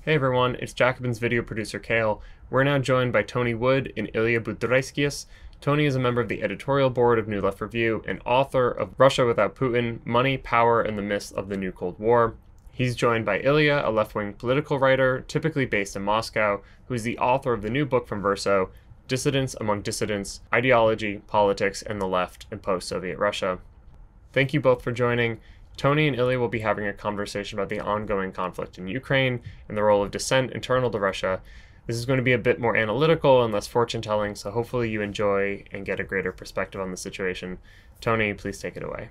Hey everyone, it's Jacobin's video producer Kale. We're now joined by Tony Wood and Ilya Budraitskis. Tony is a member of the editorial board of New Left Review and author of Russia Without Putin, Money, Power, and the Myths of the New Cold War. He's joined by Ilya, a left-wing political writer, typically based in Moscow, who is the author of the new book from Verso, Dissidents Among Dissidents, Ideology, Politics, and the Left in Post-Soviet Russia. Thank you both for joining. Tony and Ilya will be having a conversation about the ongoing conflict in Ukraine and the role of dissent internal to Russia. This is going to be a bit more analytical and less fortune-telling, so hopefully you enjoy and get a greater perspective on the situation. Tony, please take it away.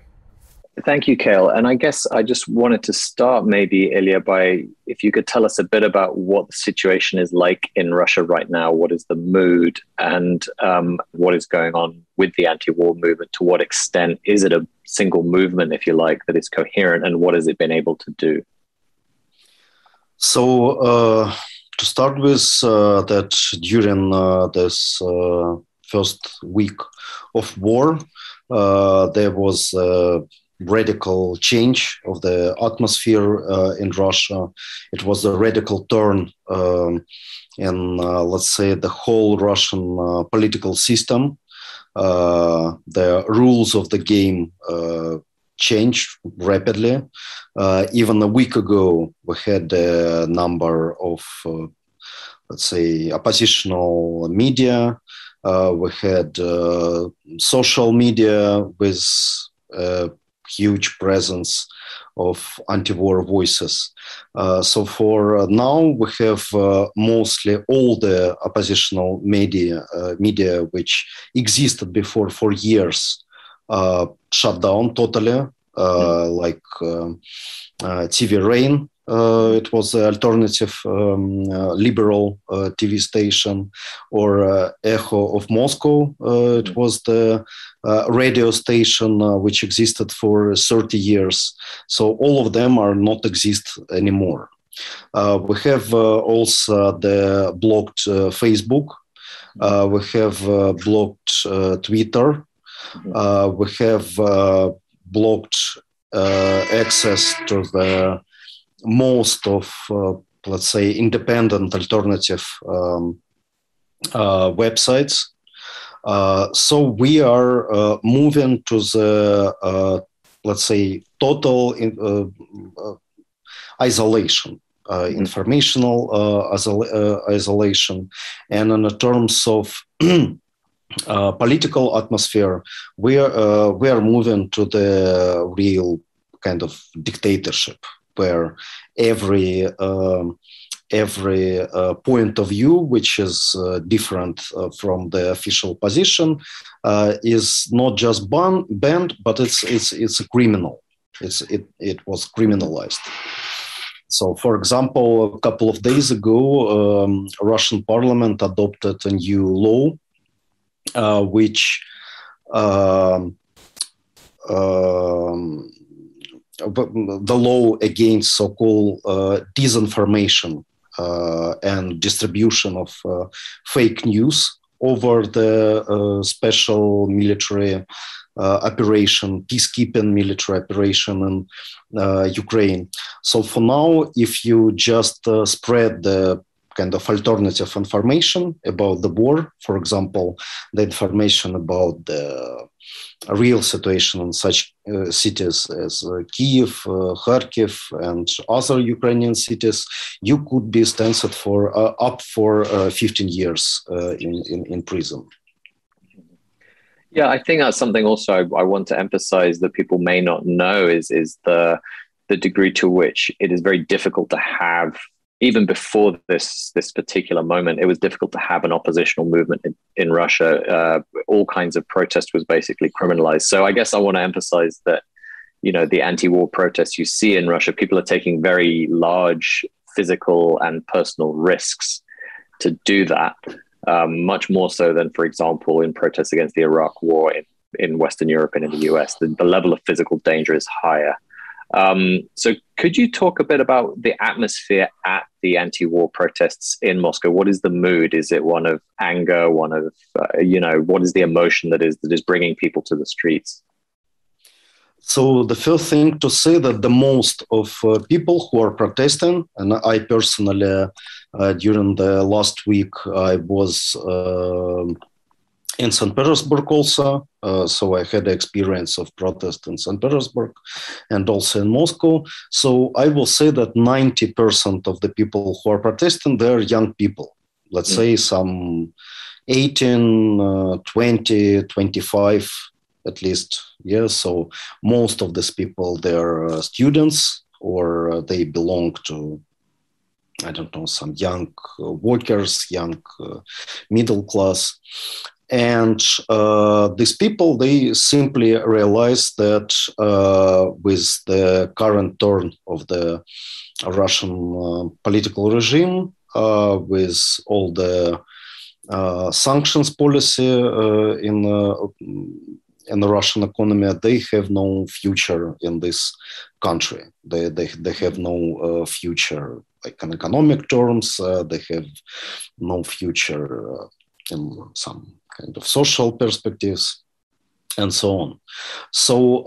Thank you, Kale. And I guess I just wanted to start maybe, Ilya, by if you could tell us a bit about what the situation is like in Russia right now. What is the mood and what is going on with the anti-war movement? To what extent is it a single movement, if you like, that is coherent, and what has it been able to do? So to start with, that during this first week of war, there was radical change of the atmosphere in Russia. It was a radical turn in, let's say, the whole Russian political system. The rules of the game changed rapidly. Even a week ago, we had a number of, let's say, oppositional media. We had social media with huge presence of anti-war voices. So for now, we have mostly all the oppositional media which existed before for years shut down totally, like TV Rain. It was the alternative liberal TV station, or Echo of Moscow. It was the radio station which existed for 30 years. So all of them are not exist anymore. We have also the blocked Facebook. We have blocked Twitter. We have blocked access to the most of, let's say, independent alternative websites. So we are moving to the, let's say, total isolation, informational isolation. And in terms of political atmosphere, we are moving to the real kind of dictatorship, where every point of view, which is different from the official position, is not just banned, but it's a criminal. It was criminalized. So, for example, a couple of days ago, Russian Parliament adopted a new law, which the law against so-called disinformation and distribution of fake news over the special military operation, peacekeeping military operation in Ukraine. So for now, if you just spread the kind of alternative information about the war, for example, the information about the real situation in such cities as Kyiv, Kharkiv, and other Ukrainian cities, you could be sentenced for up for 15 years in prison. Yeah, I think that's something also I want to emphasize that people may not know is the degree to which it is very difficult to have. Even before this particular moment, it was difficult to have an oppositional movement in Russia. All kinds of protest was basically criminalized. So I guess I want to emphasize that, the anti-war protests you see in Russia, people are taking very large physical and personal risks to do that, much more so than, for example, in protests against the Iraq war in Western Europe and in the US. The level of physical danger is higher. So could you talk a bit about the atmosphere at the anti-war protests in Moscow? What is the mood? Is it one of anger, one of, what is the emotion that is bringing people to the streets? So the first thing to say that the most of people who are protesting, and I personally, during the last week, I was in St. Petersburg also. So I had the experience of protest in St. Petersburg and also in Moscow. So I will say that 90% of the people who are protesting, they're young people. Let's say some 18, 20, 25 at least. Yeah, so most of these people, they're students or they belong to, I don't know, some young workers, young middle class. And these people, they simply realize that with the current turn of the Russian political regime, with all the sanctions policy in the Russian economy, they have no future in this country. They have no future like in economic terms. They have no future in some kind of social perspectives and so on. So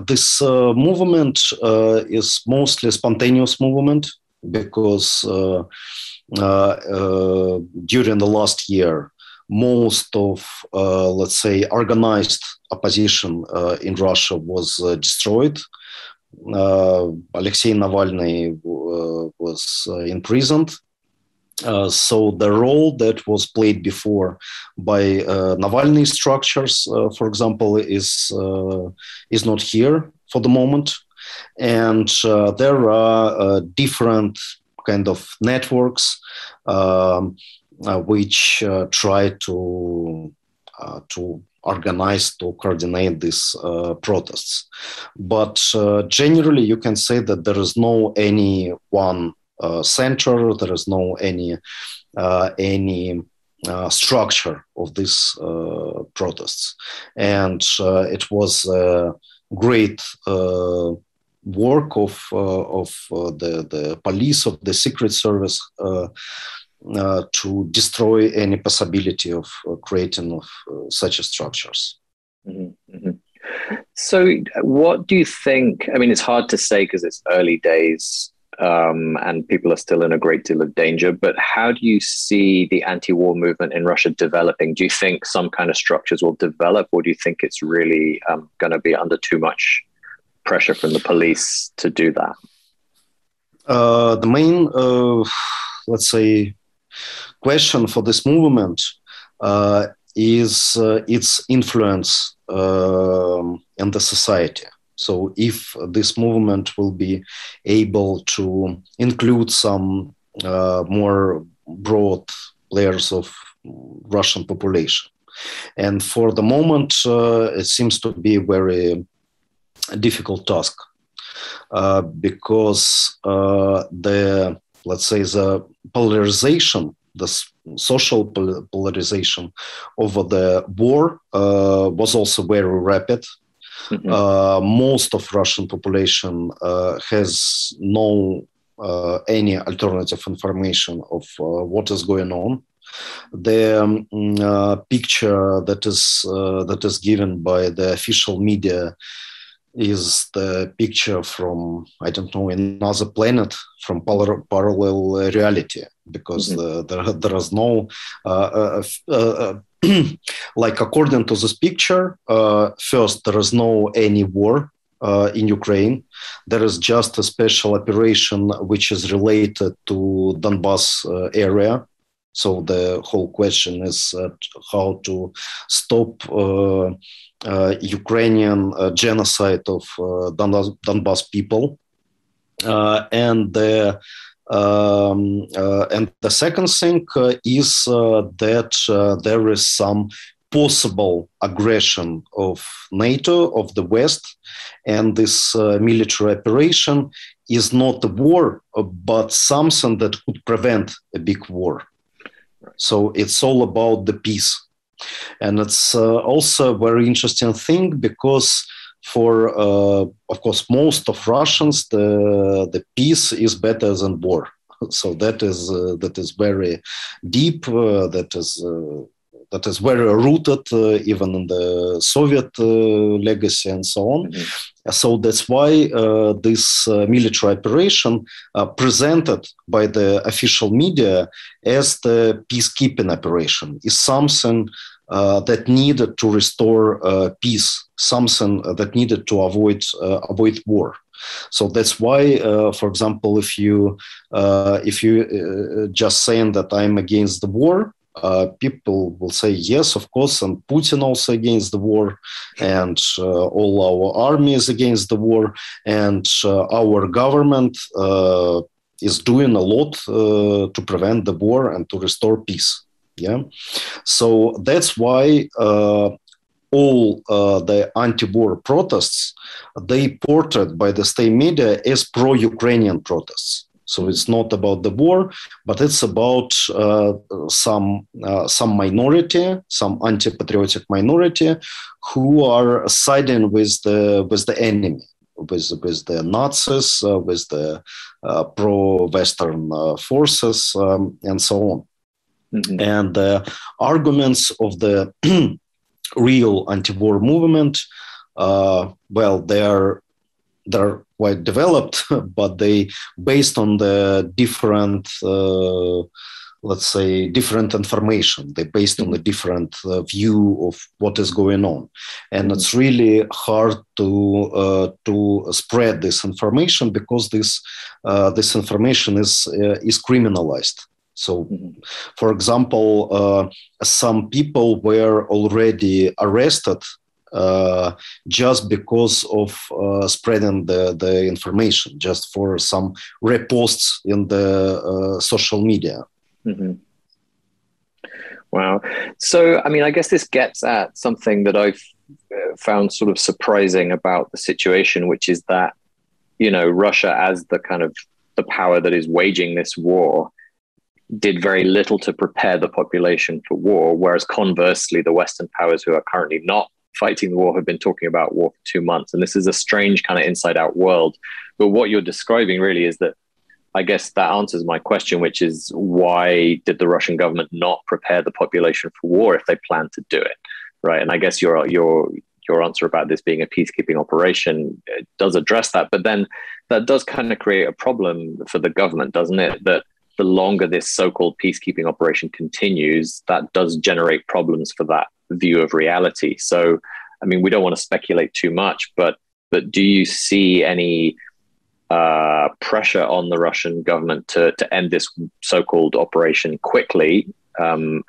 this movement is mostly spontaneous movement because during the last year, most of, let's say, organized opposition in Russia was destroyed. Alexei Navalny was imprisoned. So the role that was played before by Navalny structures, for example, is not here for the moment. And there are different kind of networks which try to organize, to coordinate these protests. But generally, you can say that there is no any one center, there is no any structure of these protests. And it was a great work of the police, of the Secret Service, to destroy any possibility of creating of such structures. Mm-hmm, mm-hmm. So what do you think, I mean, it's hard to say because it's early days and people are still in a great deal of danger, but how do you see the anti-war movement in Russia developing? Do you think some kind of structures will develop, or do you think it's really going to be under too much pressure from the police to do that? The main, let's say, question for this movement is its influence in the society. So if this movement will be able to include some more broad layers of Russian population. And for the moment, it seems to be a very difficult task because let's say the polarization, the social polarization over the war was also very rapid. Mm-hmm. Most of Russian population has no any alternative information of what is going on. The picture that is given by the official media is the picture from, I don't know, another planet, from parallel reality, because mm-hmm. there is no, like according to this picture, first, there is no any war in Ukraine. There is just a special operation which is related to Donbas area. So the whole question is how to stop Ukrainian genocide of Donbas people, and the second thing is that there is some possible aggression of NATO, of the West, and this military operation is not a war, but something that could prevent a big war. So it's all about the peace. And it's also a very interesting thing because for, of course, most of Russians, the peace is better than war. So that is very deep. That is that is very rooted even in the Soviet legacy and so on. So that's why this military operation presented by the official media as the peacekeeping operation is something that needed to restore peace, something that needed to avoid war. So that's why, for example, if you just saying that I'm against the war, people will say yes, of course, and Putin also against the war, and all our army is against the war, and our government is doing a lot to prevent the war and to restore peace. Yeah, so that's why all the anti-war protests, they portrayed by the state media as pro-Ukrainian protests. So it's not about the war, but it's about some minority, some anti-patriotic minority, who are siding with the enemy, with the Nazis, with the pro-Western forces, and so on. And the arguments of the real anti-war movement, well, they're quite developed, but they based on the different, let's say, different information. They're based on a different view of what is going on, and it's really hard to spread this information because this information is criminalized. So, for example, some people were already arrested just because of spreading the information, just for some reposts in the social media. Wow. So, I mean, I guess this gets at something that I've found sort of surprising about the situation, which is that, you know, Russia, as the kind of the power that is waging this war, did very little to prepare the population for war, whereas conversely, the Western powers who are currently not fighting the war have been talking about war for 2 months. And this is a strange kind of inside-out world. But what you're describing really is that, I guess that answers my question, which is why did the Russian government not prepare the population for war if they planned to do it, right? And I guess your answer about this being a peacekeeping operation does address that. But then that does kind of create a problem for the government, doesn't it? That the longer this so-called peacekeeping operation continues, that does generate problems for that view of reality. So, I mean, we don't want to speculate too much, but do you see any pressure on the Russian government to end this so-called operation quickly, or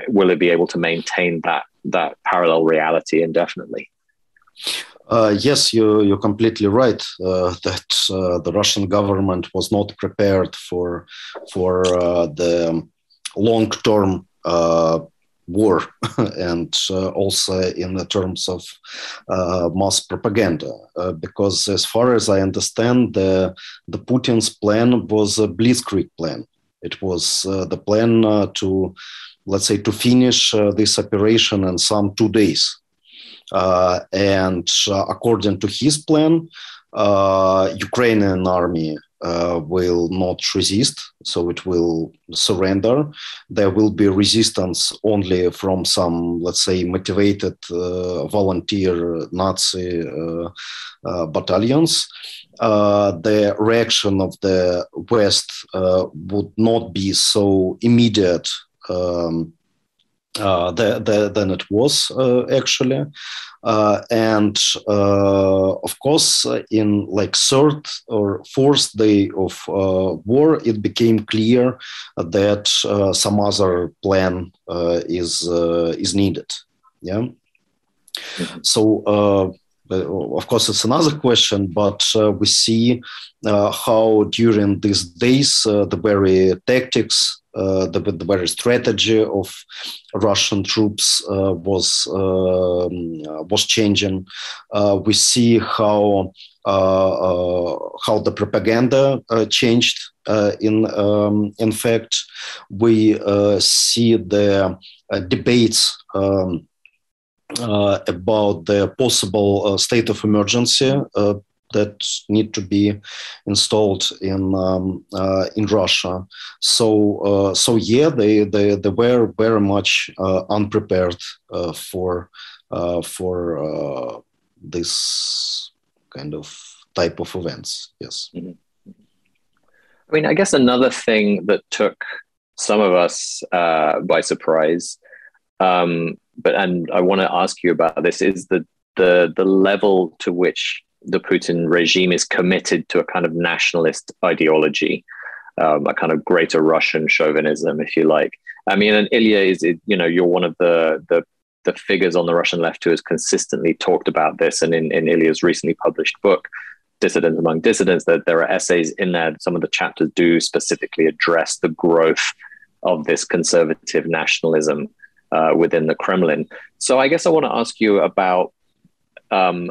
will it be able to maintain that parallel reality indefinitely? Yes, you're completely right that the Russian government was not prepared for the long-term war, and also in the terms of mass propaganda, because as far as I understand, the Putin's plan was a blitzkrieg plan. It was the plan to, let's say, to finish this operation in some 2 days. And according to his plan, Ukrainian army will not resist, so it will surrender. There will be resistance only from some, let's say, motivated volunteer Nazi battalions. The reaction of the West would not be so immediate than it was actually. And of course, in like 3rd or 4th day of war, it became clear that some other plan is needed. Yeah. So of course, it's another question, but we see how during these days the very tactics, the very strategy of Russian troops was changing. We see how the propaganda changed. In fact, we see the debates about the possible state of emergency that need to be installed in Russia. So yeah, they were very much unprepared for this kind of type of events. Yes. Mm-hmm. I mean, I guess another thing that took some of us by surprise, and I want to ask you about this, is the level to which the Putin regime is committed to a kind of nationalist ideology, a kind of greater Russian chauvinism, if you like. I mean, and Ilya you're one of the figures on the Russian left who has consistently talked about this, and in Ilya's recently published book, Dissidents Among Dissidents, that there are essays in there. Some of the chapters do specifically address the growth of this conservative nationalism within the Kremlin. So I guess I want to ask you about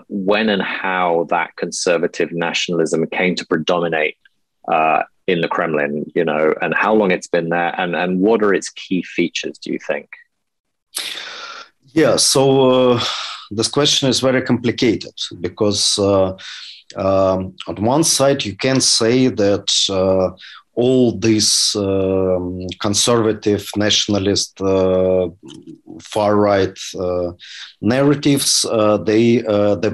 when and how that conservative nationalism came to predominate in the Kremlin, and how long it's been there, and what are its key features, do you think? Yeah, so this question is very complicated because on one side, you can say that all these conservative, nationalist, far-right narratives, they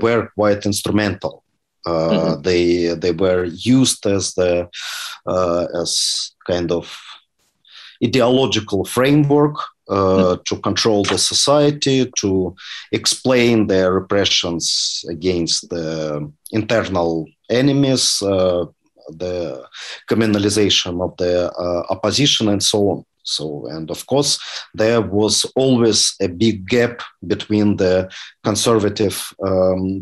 were quite instrumental. They were used as kind of ideological framework to control the society, to explain their repressions against the internal enemies, the criminalization of the opposition, and so on. So, and of course, there was always a big gap between the conservative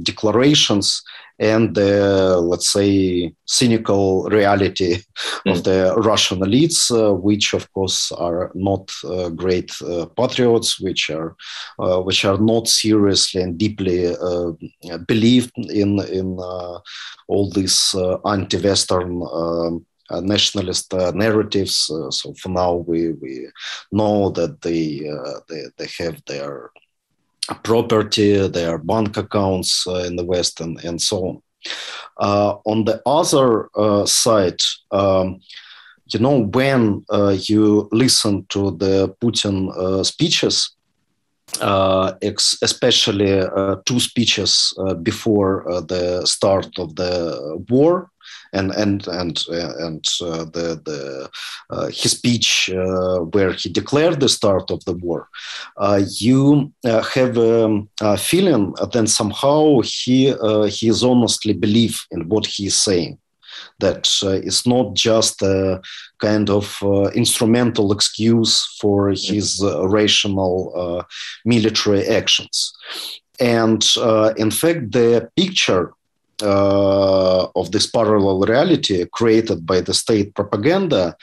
declarations and the, let's say, cynical reality of the Russian elites, which of course are not great patriots, which are not seriously and deeply believed in all these anti-Western nationalist narratives. So for now, we know that they have their property, their bank accounts in the West, and so on. On the other side, when you listen to the Putin speeches, especially two speeches before the start of the war, and his speech where he declared the start of the war, you have a feeling that somehow he is honestly believe in what he is saying. That it's not just a kind of instrumental excuse for his rational military actions. And in fact, the picture of this parallel reality created by the state propaganda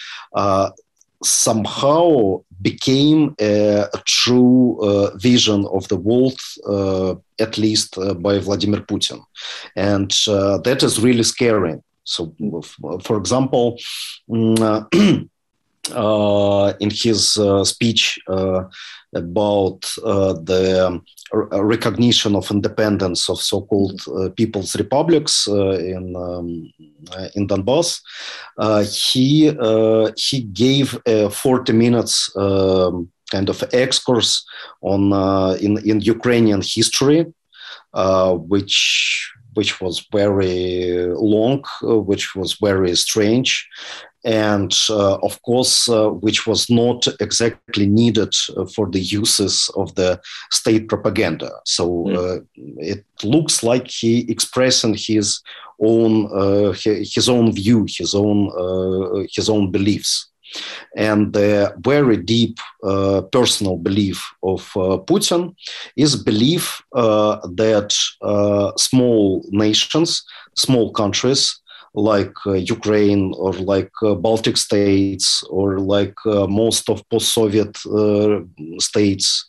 somehow became a true vision of the world, at least by Vladimir Putin. And that is really scary. So, for example, in his speech about the recognition of independence of so-called people's republics in Donbass, he gave a 40 minutes kind of excursus on in Ukrainian history, which was very long, which was very strange, and of course, which was not exactly needed for the uses of the state propaganda. So it looks like he expressing his own view, his own beliefs. And the very deep personal belief of Putin is belief that small nations, small countries like Ukraine or like Baltic states or like most of post-Soviet states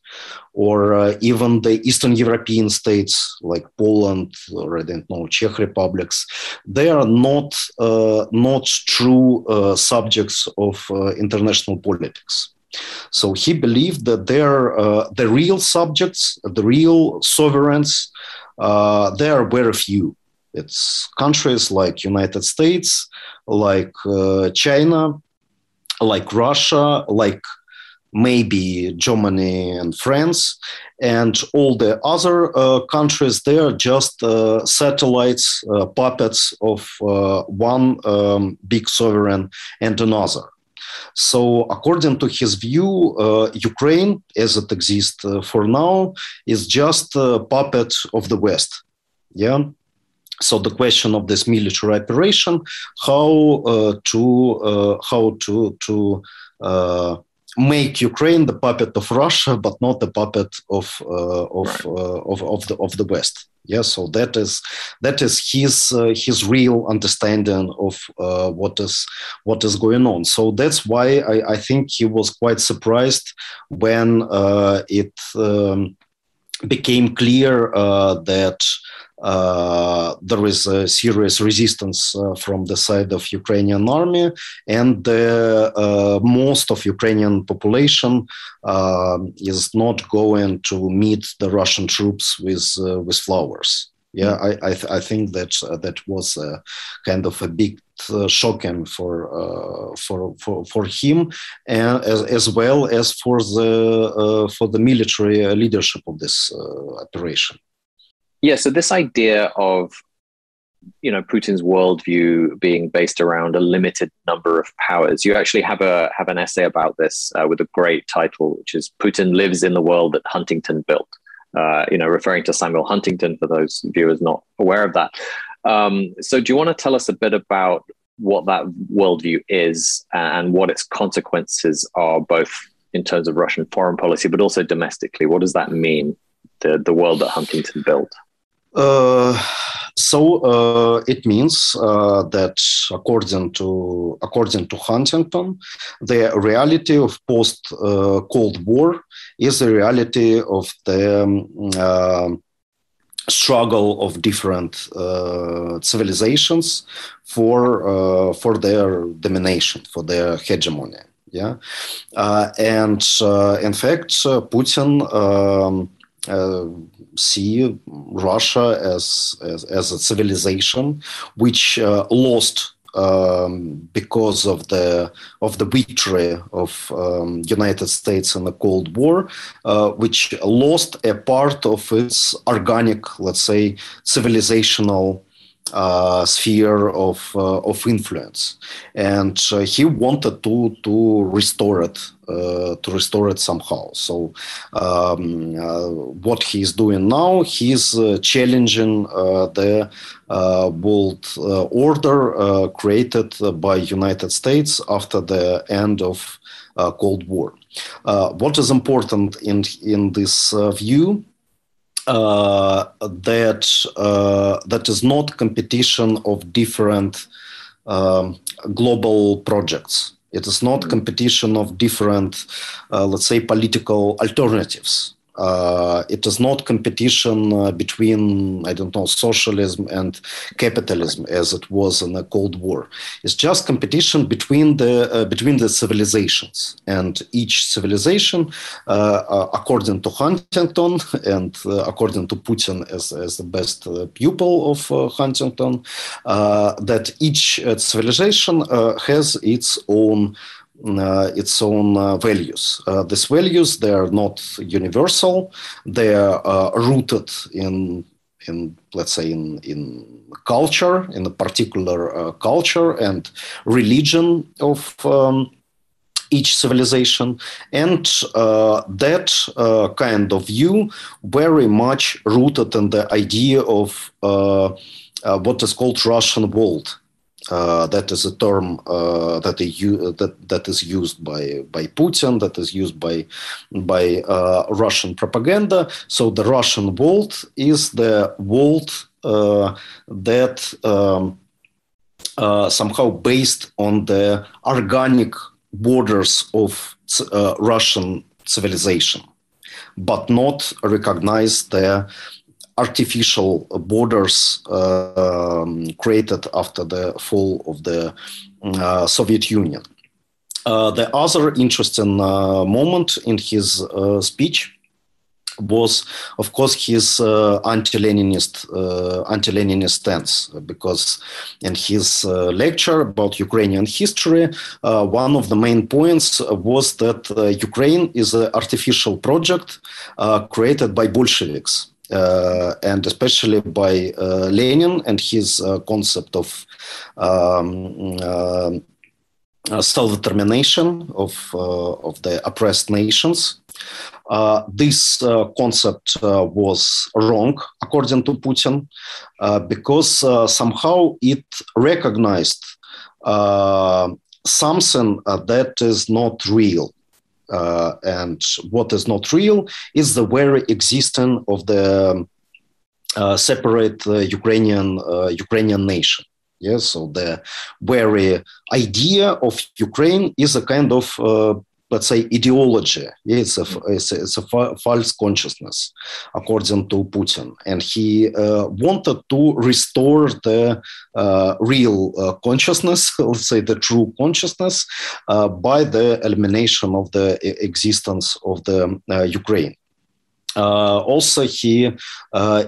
or even the Eastern European states like Poland or I don't know, Czech republics, they are not true subjects of international politics. So he believed that they're the real subjects, the real sovereigns, they are very few. It's countries like United States, like China, like Russia, like maybe Germany and France, and all the other countries. They are just satellites, puppets of one big sovereign and another. So according to his view, Ukraine, as it exists for now, is just a puppet of the West. Yeah. So the question of this military operation, how to make Ukraine the puppet of Russia, but not the puppet of the West. Yeah, so that is his real understanding of what is going on. So that's why I think he was quite surprised when it became clear that there is a serious resistance from the side of Ukrainian army, and most of Ukrainian population is not going to meet the Russian troops with flowers. Yeah, I think that was kind of a big shocking for him, and as well as for the military leadership of this operation. Yeah, so this idea of, Putin's worldview being based around a limited number of powers. You actually have an essay about this with a great title, which is "Putin Lives in the World That Huntington Built." Referring to Samuel Huntington for those viewers not aware of that. So, do you want to tell us a bit about what that worldview is and what its consequences are, both in terms of Russian foreign policy, but also domestically? What does that mean? The world that Huntington built. So it means that according to Huntington, the reality of post Cold War is the reality of the struggle of different civilizations for their domination, for their hegemony. Yeah, and in fact, Putin see Russia as a civilization which lost because of the victory of United States in the Cold War, which lost a part of its organic, let's say, civilizational sphere of influence, and he wanted to restore it somehow. So what he's doing now, he's challenging the world order created by United States after the end of Cold War. What is important in this view? That is not competition of different global projects. It is not competition of different, let's say, political alternatives. It is not competition between, I don't know, socialism and capitalism as it was in the Cold War. It's just competition between the civilizations, and each civilization, according to Huntington and according to Putin as the best pupil of Huntington, that each civilization has its own values. These values, they are not universal. They are rooted in let's say in culture, in a particular culture and religion of each civilization, and that kind of view very much rooted in the idea of what is called Russian world. That is a term that is used by Putin, that is used by Russian propaganda. So the Russian world is the world that somehow based on the organic borders of Russian civilization, but not recognize the artificial borders created after the fall of the Soviet Union. The other interesting moment in his speech was, of course, his anti-Leninist stance, because in his lecture about Ukrainian history, one of the main points was that Ukraine is an artificial project created by Bolsheviks. And especially by Lenin and his concept of self-determination of the oppressed nations. This concept was wrong, according to Putin, because somehow it recognized something that is not real. And what is not real is the very existence of the separate Ukrainian nation. Yes, so the very idea of Ukraine is a kind of let's say ideology. It's a false consciousness, according to Putin, and he wanted to restore the real consciousness, let's say the true consciousness, by the elimination of the existence of the Ukraine. Also, he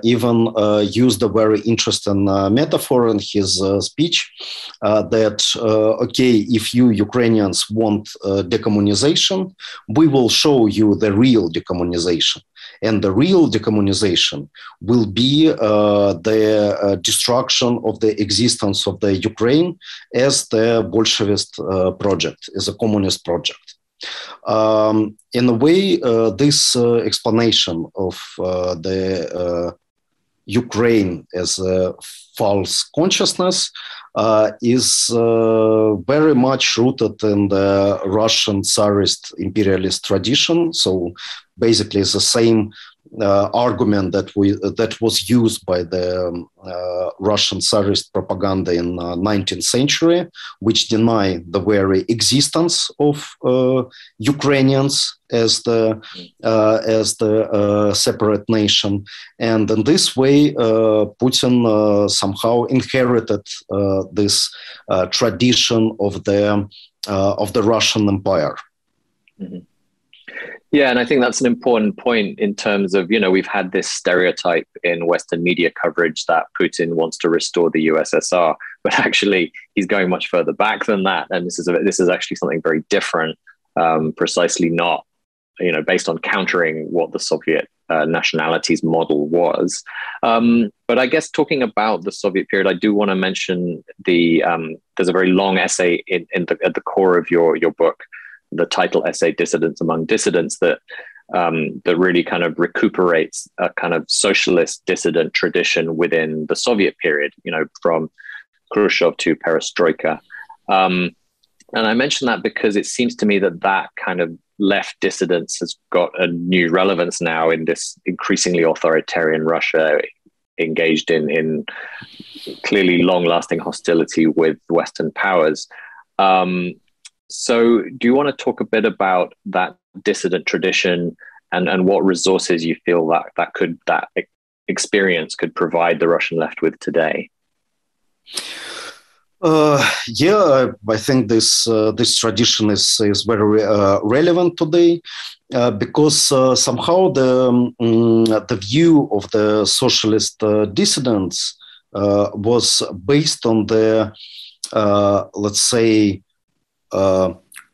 even used a very interesting metaphor in his speech that, okay, if you Ukrainians want decommunization, we will show you the real decommunization. And the real decommunization will be the destruction of the existence of the Ukraine as the Bolshevist project, as a communist project. In a way, this explanation of the Ukraine as a false consciousness is very much rooted in the Russian Tsarist imperialist tradition. So basically, it's the same argument that was used by the Russian Tsarist propaganda in 19th century, which deny the very existence of Ukrainians as the separate nation. And in this way, Putin somehow inherited this tradition of the Russian Empire. Mm-hmm. Yeah, and I think that's an important point in terms of, we've had this stereotype in Western media coverage that Putin wants to restore the USSR, but actually he's going much further back than that. And this is actually something very different, precisely not, based on countering what the Soviet nationalities model was. But I guess talking about the Soviet period, I do want to mention there's a very long essay at the core of your book, the title essay "Dissidents Among Dissidents," that really kind of recuperates a kind of socialist dissident tradition within the Soviet period, from Khrushchev to Perestroika. And I mention that because it seems to me that kind of left dissidence has got a new relevance now in this increasingly authoritarian Russia, engaged in clearly long-lasting hostility with Western powers. So do you want to talk a bit about that dissident tradition and what resources you feel that experience could provide the Russian left with today? Yeah, I think this tradition is very relevant today because somehow the view of the socialist dissidents was based on the let's say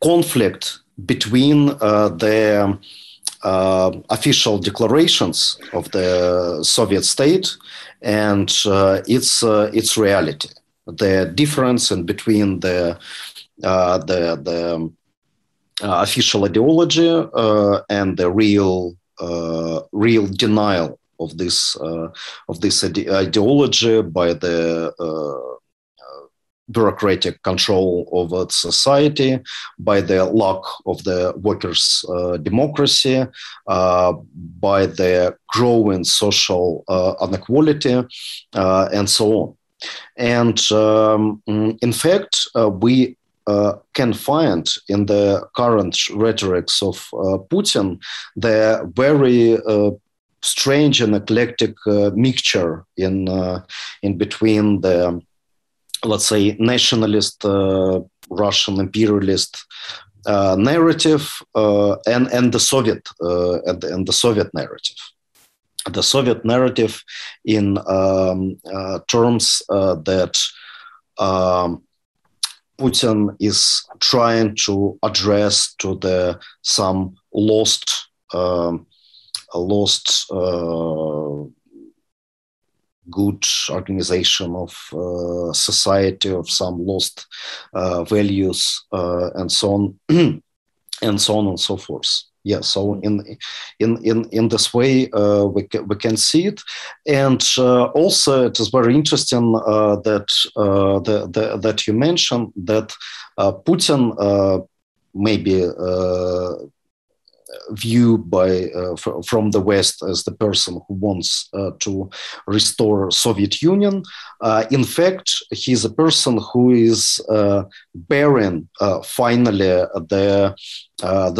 conflict between the official declarations of the Soviet state and its reality. The difference in between the official ideology and the real denial of this ideology by the bureaucratic control over society, by the lack of the workers' democracy, by the growing social inequality, and so on. And in fact, we can find in the current rhetorics of Putin the very strange and eclectic mixture in between the, let's say, nationalist Russian imperialist narrative and the Soviet narrative. The Soviet narrative in terms that Putin is trying to address to some lost good organization of society, of some lost values, and so on, and so on and so forth. Yeah, so in this way we can see it, and also it is very interesting that you mentioned that Putin maybe viewed from the West as the person who wants to restore Soviet Union. In fact, he's a person who is bearing finally the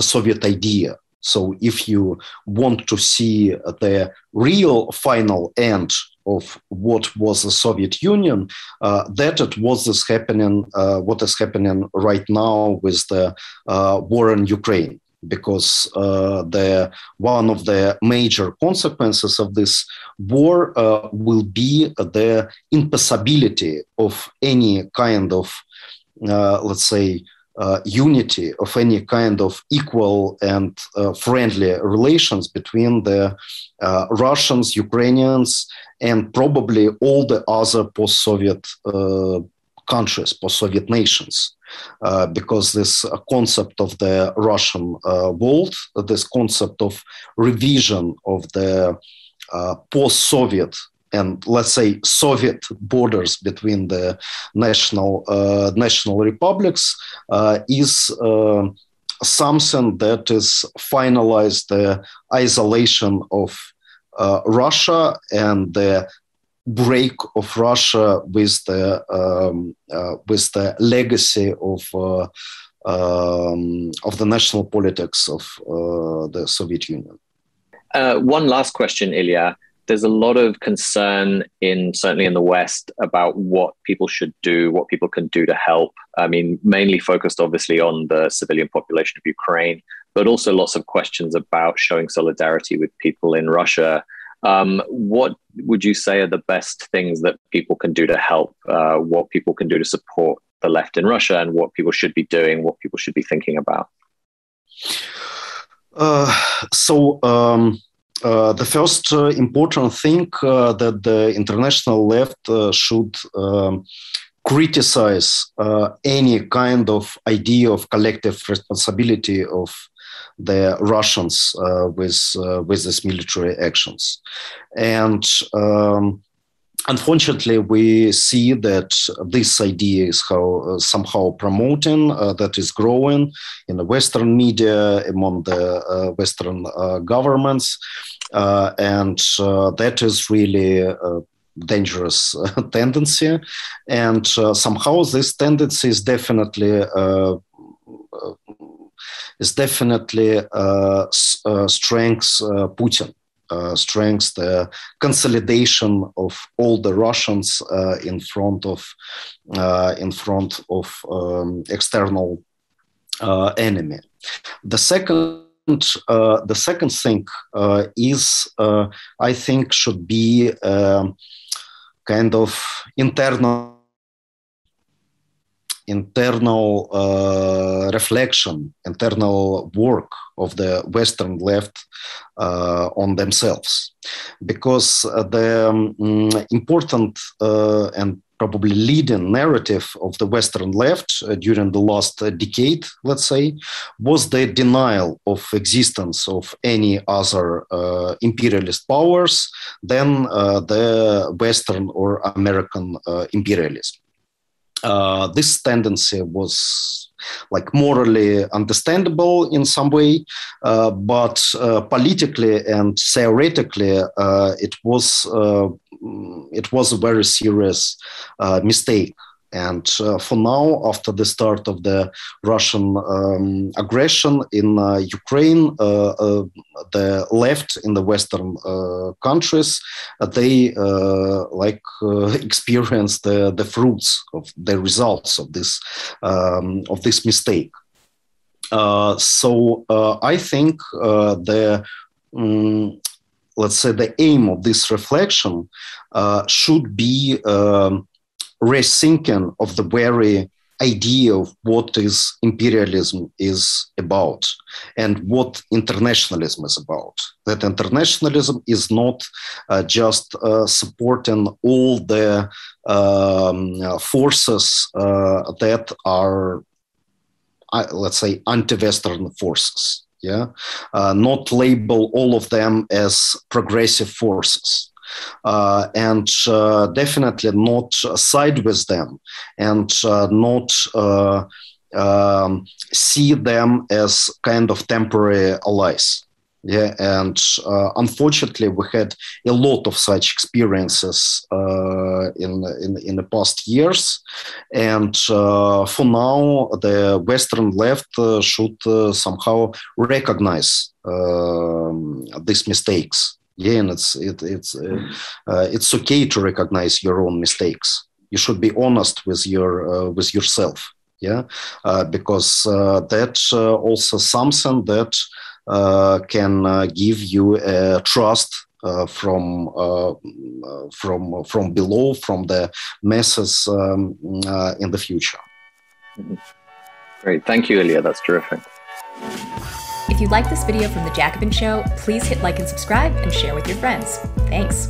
Soviet idea. So if you want to see the real final end of what was the Soviet Union, that it was what is happening right now with the war in Ukraine. Because one of the major consequences of this war will be the impossibility of any kind of, let's say, unity, of any kind of equal and friendly relations between the Russians, Ukrainians, and probably all the other post-Soviet countries, post-Soviet nations. Because this concept of the Russian world, this concept of revision of the post-Soviet and, let's say, Soviet borders between the national republics is something that is finalized the isolation of Russia and the break of Russia with the legacy of the national politics of the Soviet Union. One last question, Ilya. There's a lot of concern certainly in the West about what people should do, what people can do to help. I mean, mainly focused obviously on the civilian population of Ukraine, but also lots of questions about showing solidarity with people in Russia. What would you say are the best things that people can do to help, what people can do to support the left in Russia, and what people should be doing, what people should be thinking about? The first important thing that the international left should criticize any kind of idea of collective responsibility of the Russians with these military actions. And unfortunately, we see that this idea is somehow promoting, that is growing in the Western media, among the Western governments. And that is really a dangerous tendency. And somehow this tendency is definitely strengthens Putin, strengthens the consolidation of all the Russians in front of external enemy. The second thing is, I think, should be kind of internal reflection, internal work of the Western left on themselves, because the important and probably leading narrative of the Western left during the last decade, let's say, was the denial of existence of any other imperialist powers than the Western or American imperialism. This tendency was like morally understandable in some way, but politically and theoretically, it was a very serious mistake. And for now, after the start of the Russian aggression in Ukraine, the left in the Western countries, they experienced the fruits of the results of this mistake. I think let's say the aim of this reflection should be rethinking of the very idea of what is imperialism is about and what internationalism is about. That internationalism is not just supporting all the forces that are, let's say, anti-Western forces. Not label all of them as progressive forces. And definitely not side with them, and not see them as kind of temporary allies. And unfortunately, we had a lot of such experiences in the past years. And for now, the Western left should somehow recognize these mistakes. And it's okay to recognize your own mistakes. You should be honest with yourself, because that's also something that can give you trust from below, from the masses in the future. Great, thank you, Ilya. That's terrific. If you like this video from The Jacobin Show, please hit like and subscribe and share with your friends. Thanks.